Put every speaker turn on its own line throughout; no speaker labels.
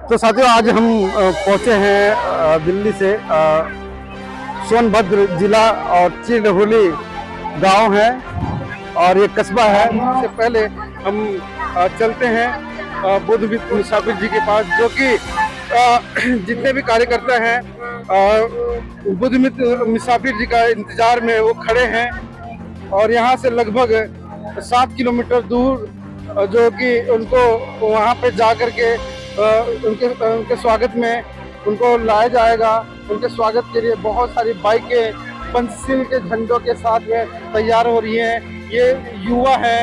तो साथियों आज हम पहुंचे हैं दिल्ली से सोनभद्र जिला और चिरडहोली गांव है और ये कस्बा है। इससे पहले हम चलते हैं बुद्धमित्र मुसाफिर जी के पास, जो कि जितने भी कार्यकर्ता हैं बुद्धमित्र मुसाफिर जी का इंतजार में वो खड़े हैं। और यहाँ से लगभग 7 किलोमीटर दूर जो कि उनको वहाँ पे जा कर के उनके स्वागत में उनको लाया जाएगा। उनके स्वागत के लिए बहुत सारी बाइकें पंचशील के झंडों के साथ में तैयार हो रही हैं। ये युवा हैं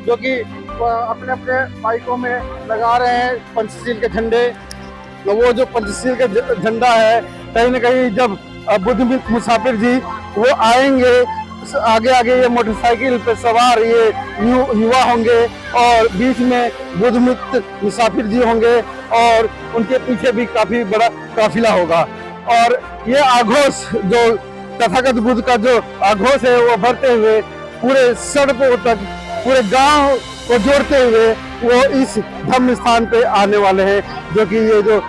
जो कि अपने अपने बाइकों में लगा रहे हैं पंचशील के झंडे। वो जो पंचशील का झंडा है, कहीं ना कहीं जब बुद्धमित्र मुसाफिर जी वो आएंगे, आगे आगे ये मोटरसाइकिल पे सवार ये युवा होंगे और बीच में बुद्धमित्र मुसाफिर जी होंगे और उनके पीछे भी काफी बड़ा काफिला होगा। और ये आघोष जो तथागत बुद्ध का जो आघोष है वो बढ़ते हुए पूरे सड़कों तक, पूरे गांव को जोड़ते हुए वो इस धम्म स्थान पे आने वाले हैं। जो कि ये जो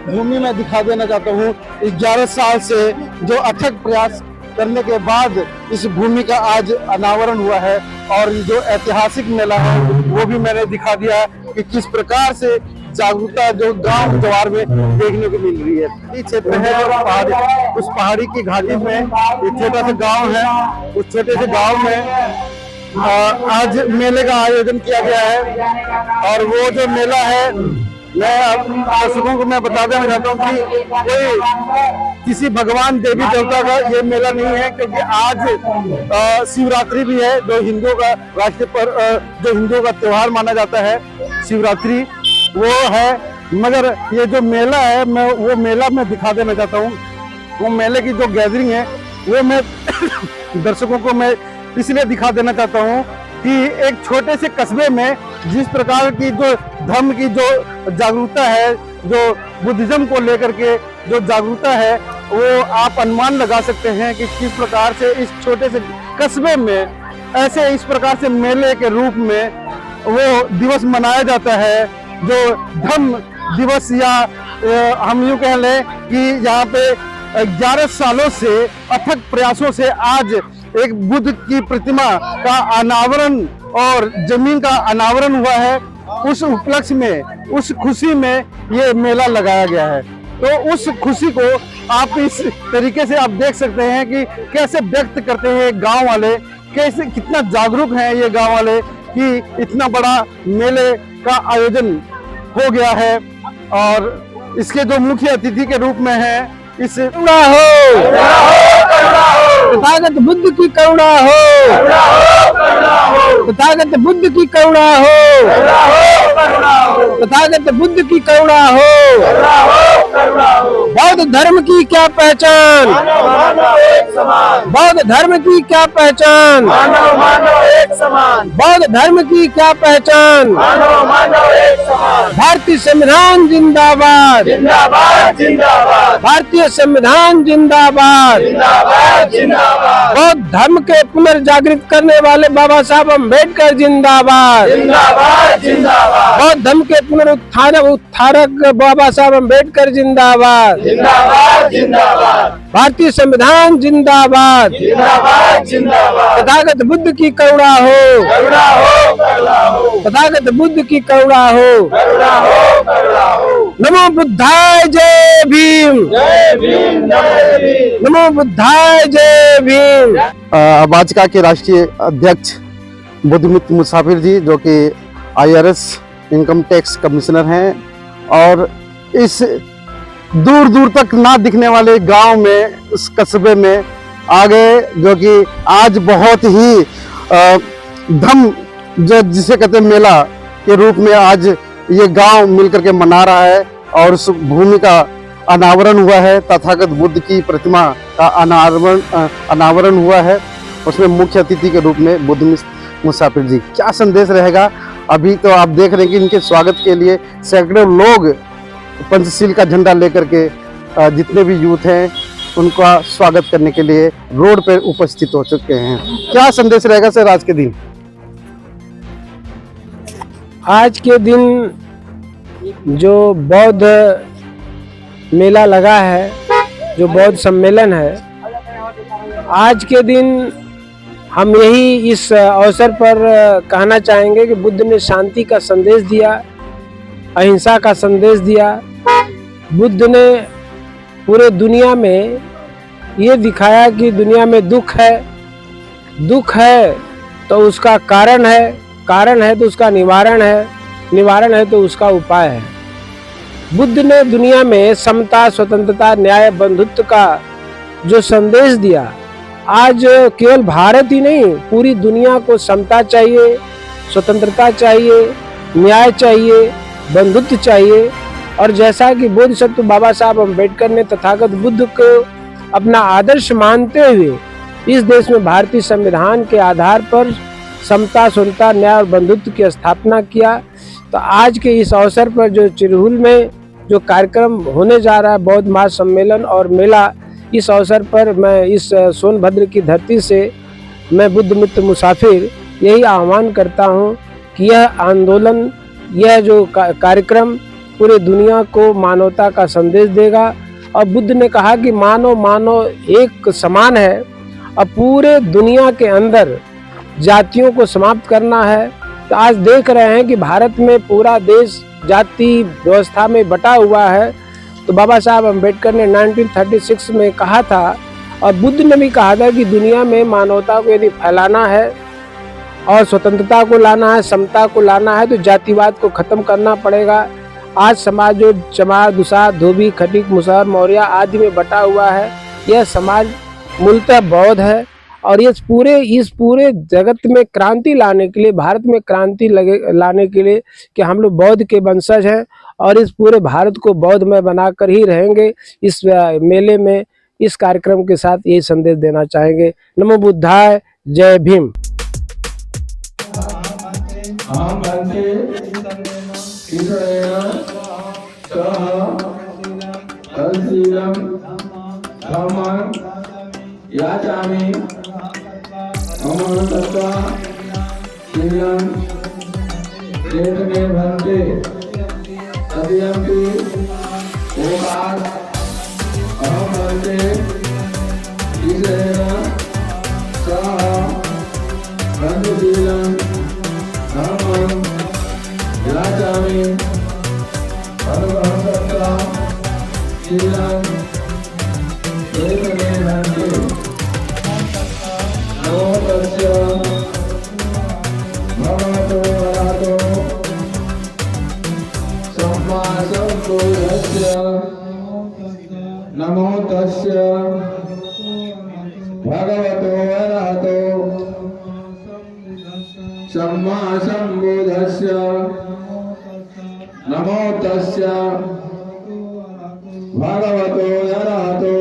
भूमि में दिखा देना चाहता हूँ, 11 साल से जो अथक प्रयास करने के बाद इस भूमि का आज अनावरण हुआ है। और जो ऐतिहासिक मेला है वो भी मैंने दिखा दिया कि किस प्रकार से जागरूकता जो गांव जवार में देखने को मिल रही है। ये क्षेत्र है पहाड़ी, उस पहाड़ी की घाटी में एक छोटा सा गांव है। उस छोटे से गांव में आज मेले का आयोजन किया गया है। और वो जो मेला है, मैं दर्शकों को मैं बता देना चाहता हूँ कि कोई किसी भगवान देवी देवता का ये मेला नहीं है, क्योंकि आज शिवरात्रि भी है, जो हिंदुओं का राष्ट्रीय जो हिंदुओं का त्योहार माना जाता है शिवरात्रि वो है। मगर ये जो मेला है वो मेला मैं दिखा देना चाहता हूँ। वो मेले की जो गैदरिंग है वो मैं दर्शकों को मैं इसलिए दिखा देना चाहता हूँ कि एक छोटे से कस्बे में जिस प्रकार की जो धर्म की जो जागरूकता है, जो बुद्धिज्म को लेकर के जो जागरूकता है, वो आप अनुमान लगा सकते हैं कि किस प्रकार से इस छोटे से कस्बे में ऐसे इस प्रकार से मेले के रूप में वो दिवस मनाया जाता है, जो धम्म दिवस, या हम यूँ कह लें कि यहाँ पे 11 सालों से अथक प्रयासों से आज एक बुद्ध की प्रतिमा का अनावरण और जमीन का अनावरण हुआ है। उस उपलक्ष्य में, उस खुशी में ये मेला लगाया गया है। तो उस खुशी को आप इस तरीके से आप देख सकते हैं कि कैसे व्यक्त करते हैं गांव वाले, कैसे कितना जागरूक हैं ये गांव वाले कि इतना बड़ा मेले का आयोजन हो गया है। और इसके जो मुख्य अतिथि के रूप में है इस तथागत बुद्ध की करुणा हो, तथागत बुद्ध की करुणा हो, तथागत बुद्ध की करुणा हो। बौद्ध धर्म की क्या पहचान, बौद्ध धर्म की क्या पहचान, बौद्ध धर्म की क्या पहचान। भारतीय संविधान जिंदाबाद, भारतीय संविधान जिंदाबाद। बौद्ध धर्म के पुनर्जागृत करने वाले बाबा साहब अम्बेडकर जिंदाबाद, बौद्ध धर्म के पुनरुत्थारक बाबा साहब अम्बेडकर जिंदाबाद, भारतीय संविधान जिंदाबाद। तथागत बुद्ध की करुणा हो, तथागत बुद्ध की करुणा हो। नमो बुद्धाय जय भीम, नमो बुद्धाय जय भीम। भाजपा के राष्ट्रीय अध्यक्ष बुद्धमित्र मुसाफिर जी, जो कि IRS इनकम टैक्स कमिश्नर हैं, और इस दूर दूर तक ना दिखने वाले गांव में, उस कस्बे में आगे, जो कि आज बहुत ही धम्म जो जिसे कहते हैं मेला के रूप में आज ये गांव मिलकर के मना रहा है। और उस भूमि का अनावरण हुआ है, तथागत बुद्ध की प्रतिमा का अनावरण हुआ है। उसमें मुख्य अतिथि के रूप में बुद्धमित्र मुसाफिर जी। क्या संदेश रहेगा, अभी तो आप देख रहे हैं कि इनके स्वागत के लिए सैकड़ों लोग पंचशील का झंडा लेकर के, जितने भी यूथ हैं उनका स्वागत करने के लिए रोड पर उपस्थित हो चुके हैं। क्या संदेश रहेगा सर आज के दिन?
आज के दिन जो बौद्ध मेला लगा है, जो बौद्ध सम्मेलन है, आज के दिन हम यही इस अवसर पर कहना चाहेंगे कि बुद्ध ने शांति का संदेश दिया, अहिंसा का संदेश दिया। बुद्ध ने पूरे दुनिया में ये दिखाया कि दुनिया में दुख है तो उसका कारण है तो उसका निवारण है तो उसका उपाय है। बुद्ध ने दुनिया में समता, स्वतंत्रता, न्याय, बंधुत्व का जो संदेश दिया, आज केवल भारत ही नहीं पूरी दुनिया को समता चाहिए, स्वतंत्रता चाहिए, न्याय चाहिए, बंधुत्व चाहिए। और जैसा कि बोधिसत्व बाबा साहब अम्बेडकर ने तथागत बुद्ध को अपना आदर्श मानते हुए इस देश में भारतीय संविधान के आधार पर समता, स्वतंत्रता, न्याय और बंधुत्व की स्थापना किया। तो आज के इस अवसर पर जो चिरहुल में जो कार्यक्रम होने जा रहा है, बौद्ध महासम्मेलन और मेला, इस अवसर पर मैं इस सोनभद्र की धरती से मैं बुद्ध मित्र मुसाफिर यही आह्वान करता हूँ कि यह आंदोलन, यह जो कार्यक्रम पूरे दुनिया को मानवता का संदेश देगा। और बुद्ध ने कहा कि मानव एक समान है, अब पूरे दुनिया के अंदर जातियों को समाप्त करना है। तो आज देख रहे हैं कि भारत में पूरा देश जाति व्यवस्था में बटा हुआ है। तो बाबा साहब अम्बेडकर ने 1936 में कहा था, और बुद्ध ने भी कहा था कि दुनिया में मानवता को यदि फैलाना है और स्वतंत्रता को लाना है, समता को लाना है, तो जातिवाद को खत्म करना पड़ेगा। आज समाज जो चमार, दुसार, धोबी, खटिक, मुसहर, मौर्य आदि में बटा हुआ है, यह समाज मूलतः बौद्ध है। और इस पूरे जगत में क्रांति लाने के लिए, भारत में क्रांति लाने के लिए कि हम लोग बौद्ध के वंशज हैं और इस पूरे भारत को बौद्धमय बनाकर ही रहेंगे। इस मेले में इस कार्यक्रम के साथ यही संदेश देना चाहेंगे। नमो बुद्धाय, जय भीम।
याचामि अमृतत्वा शीलं चेतने भन्ते सत्यंपि ओकार अहं भन्ते ईशेन सह बन्धुशीलं धर्मं याचामि अमृतत्वा शीलं चेतने भन्ते भगवतो वरहतो सम्मा सम्बुद्धस्य नमो तस्य भगवतो वरहतो सम्मा सम्बुद्धस्य नमो तस्य भगवतो वरहतो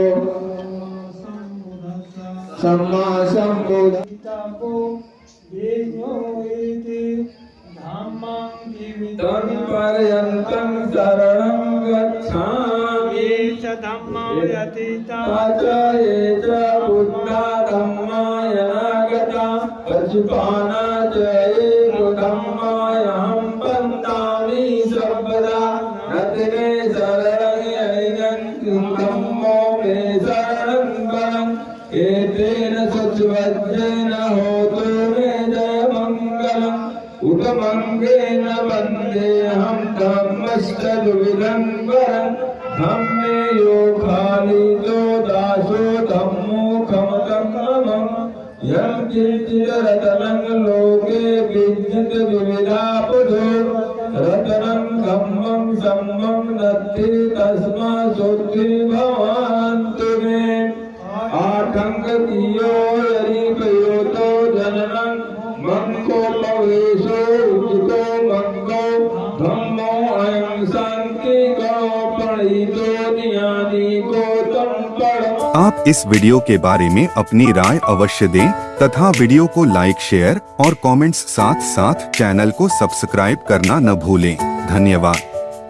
सम्मा सम्बुद्धस्य तत्पर्यन्तं शरणं गच्छामि ये च बुद्धा धम्मायनागता पशुपाना च ये धम्मायहं वन्दामि सर्वदा रत्ने शरणं धम्मो मे शरणं वरम् एतेन सच्वज्जेन होतु मे जयमङ्गलम् उतमङ्गेन वन्देऽहं धम्मश्चतुर्विधं वरम् धम्मे यो खालितो दासो धम्मो खमतमम् यं किञ्चिदरतनं लोके विद्युत विविधा पुधो रतनं धम्मं सम्मं नत्थि तस्मासोत्थि भवन्तु मे आठंगतियो यरिकयोतो जननं मंको पवेशो उचितो मंगो धम्मो अयं शांति गो पढ़ितो ज्ञानी को तम पढ़।
आप इस वीडियो के बारे में अपनी राय अवश्य दें तथा वीडियो को लाइक, शेयर और कमेंट्स साथ चैनल को सब्सक्राइब करना न भूलें। धन्यवाद।